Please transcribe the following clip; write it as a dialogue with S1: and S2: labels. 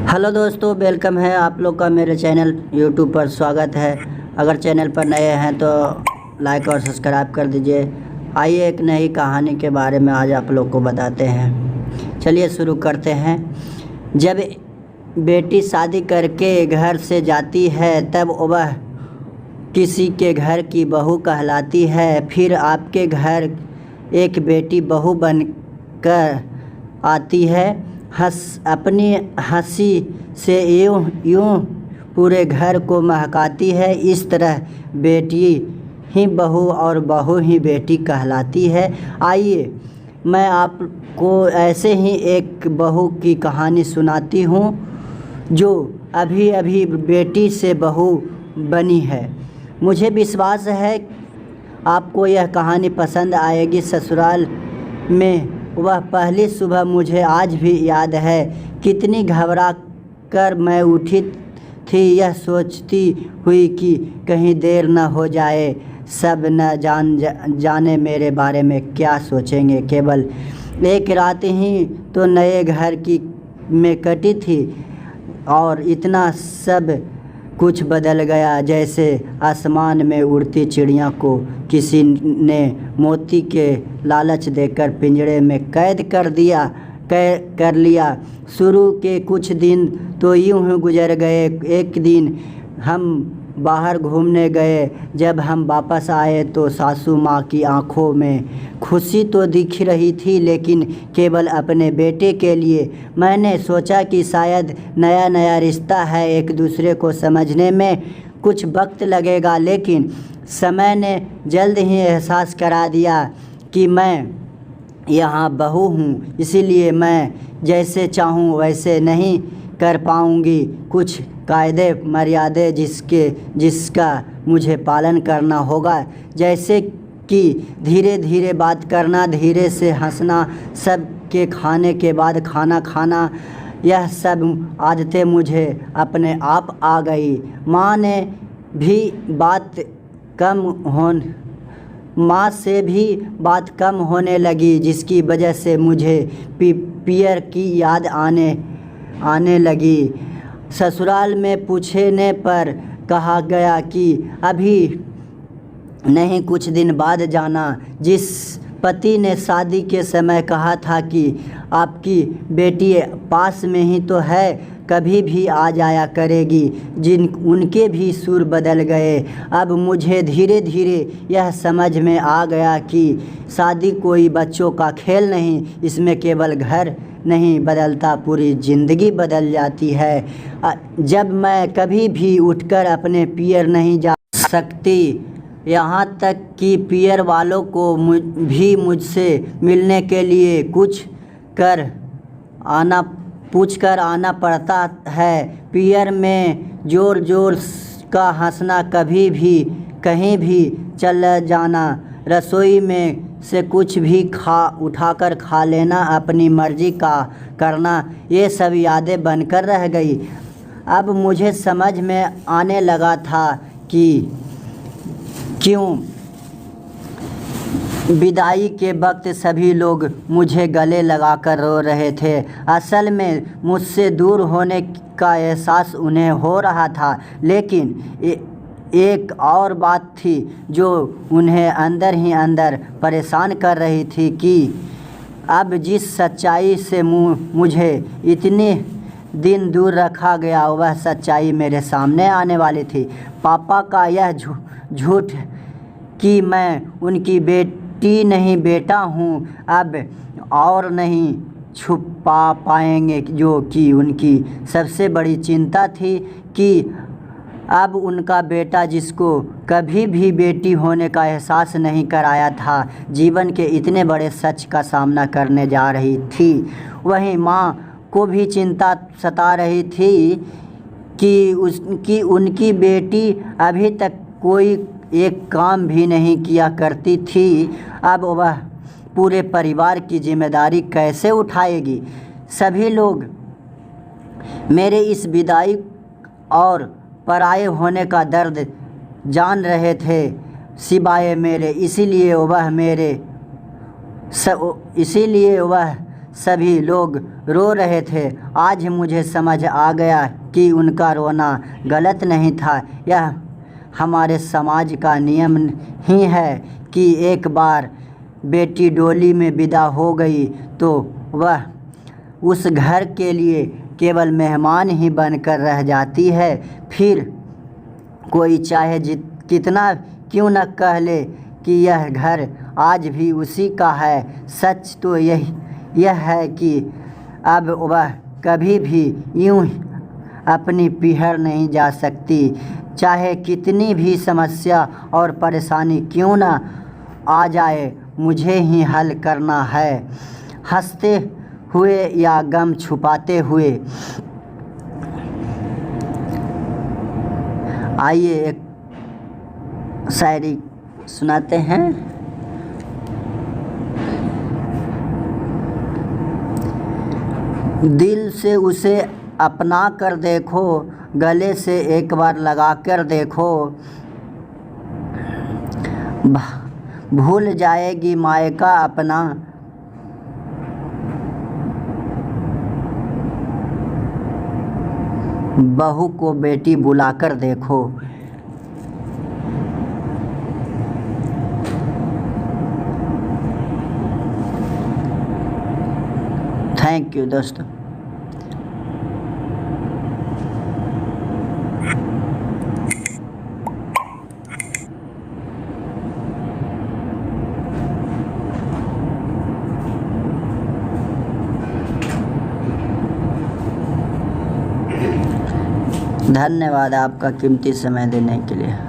S1: Hello दोस्तों, welcome है आप लोग का मेरे चैनल यूट्यूब पर। स्वागत है। अगर चैनल पर नए हैं तो लाइक और सब्सक्राइब कर दीजिए। आइए एक नई कहानी के बारे में आज आप लोग को बताते हैं। चलिए शुरू करते हैं। जब बेटी शादी करके घर से जाती है तब वह किसी के घर की बहू कहलाती है। फिर आपके घर एक बेटी बहू बनकर आती है। अपनी हंसी से यूं पूरे घर को महकाती है। इस तरह बेटी ही बहू और बहू ही बेटी कहलाती है। आइए मैं आपको ऐसे ही एक बहू की कहानी सुनाती हूँ जो अभी अभी बेटी से बहू बनी है। मुझे विश्वास है आपको यह कहानी पसंद आएगी। ससुराल में वह पहली सुबह मुझे आज भी याद है। कितनी घबरा कर मैं उठी थी, यह सोचती हुई कि कहीं देर न हो जाए। सब न जाने मेरे बारे में क्या सोचेंगे। केवल एक रात ही तो नए घर की में कटी थी और इतना सब कुछ बदल गया जैसे आसमान में उड़ती चिड़िया को किसी ने मोती के लालच देकर पिंजरे में कैद कर लिया। शुरू के कुछ दिन तो यूं ही गुजर गए। एक दिन हम बाहर घूमने गए। जब हम वापस आए तो सासू माँ की आंखों में खुशी तो दिख रही थी, लेकिन केवल अपने बेटे के लिए। मैंने सोचा कि शायद नया नया रिश्ता है, एक दूसरे को समझने में कुछ वक्त लगेगा, लेकिन समय ने जल्द ही एहसास करा दिया कि मैं यहाँ बहू हूँ, इसीलिए मैं जैसे चाहूँ वैसे नहीं कर पाऊँगी। कुछ कायदे मर्यादे जिसका मुझे पालन करना होगा, जैसे कि धीरे धीरे बात करना, धीरे से हंसना, सब के खाने के बाद खाना खाना। यह सब आदतें मुझे अपने आप आ गई। माँ से भी बात कम होने लगी, जिसकी वजह से मुझे पियर की याद आने लगी। ससुराल में पूछने पर कहा गया कि अभी नहीं, कुछ दिन बाद जाना। जिस पति ने शादी के समय कहा था कि आपकी बेटी पास में ही तो है, कभी भी आ जाया करेगी, उनके भी सुर बदल गए। अब मुझे धीरे धीरे यह समझ में आ गया कि शादी कोई बच्चों का खेल नहीं, इसमें केवल घर नहीं बदलता, पूरी ज़िंदगी बदल जाती है। जब मैं कभी भी उठकर अपने पियर नहीं जा सकती, यहाँ तक कि पियर वालों को भी मुझसे मिलने के लिए पूछ कर आना पड़ता है। पियर में जोर जोर का हंसना, कभी भी कहीं भी चल जाना, रसोई में से कुछ भी उठाकर खा लेना, अपनी मर्जी का करना, ये सब यादें बनकर रह गई। अब मुझे समझ में आने लगा था कि क्यों विदाई के वक्त सभी लोग मुझे गले लगाकर रो रहे थे। असल में मुझसे दूर होने का एहसास उन्हें हो रहा था, लेकिन एक और बात थी जो उन्हें अंदर ही अंदर परेशान कर रही थी कि अब जिस सच्चाई से मुझे इतने दिन दूर रखा गया, वह सच्चाई मेरे सामने आने वाली थी। पापा का यह झूठ कि मैं उनकी बेटी नहीं बेटा हूँ, अब और नहीं छुपा पाएंगे, जो कि उनकी सबसे बड़ी चिंता थी कि अब उनका बेटा, जिसको कभी भी बेटी होने का एहसास नहीं कराया था, जीवन के इतने बड़े सच का सामना करने जा रही थी। वहीं माँ को भी चिंता सता रही थी कि उनकी बेटी अभी तक कोई एक काम भी नहीं किया करती थी, अब वह पूरे परिवार की जिम्मेदारी कैसे उठाएगी। सभी लोग मेरे इस विदाई और पराये होने का दर्द जान रहे थे, सिवाय मेरे। इसीलिए वह सभी लोग रो रहे थे। आज मुझे समझ आ गया कि उनका रोना गलत नहीं था। यह हमारे समाज का नियम ही है कि एक बार बेटी डोली में विदा हो गई तो वह उस घर के लिए केवल मेहमान ही बनकर रह जाती है। फिर कोई चाहे कितना क्यों न कह ले कि यह घर आज भी उसी का है, सच तो यह है कि अब वह कभी भी यूं अपनी पीहर नहीं जा सकती। चाहे कितनी भी समस्या और परेशानी क्यों न आ जाए, मुझे ही हल करना है। हंसते हुए या गम छुपाते हुए। आइए एक शायरी सुनाते हैं। दिल से उसे अपना कर देखो, गले से एक बार लगा कर देखो, भूल जाएगी मायका अपना, बहू को बेटी बुलाकर देखो। थैंक यू दोस्तों। धन्यवाद आपका कीमती समय देने के लिए।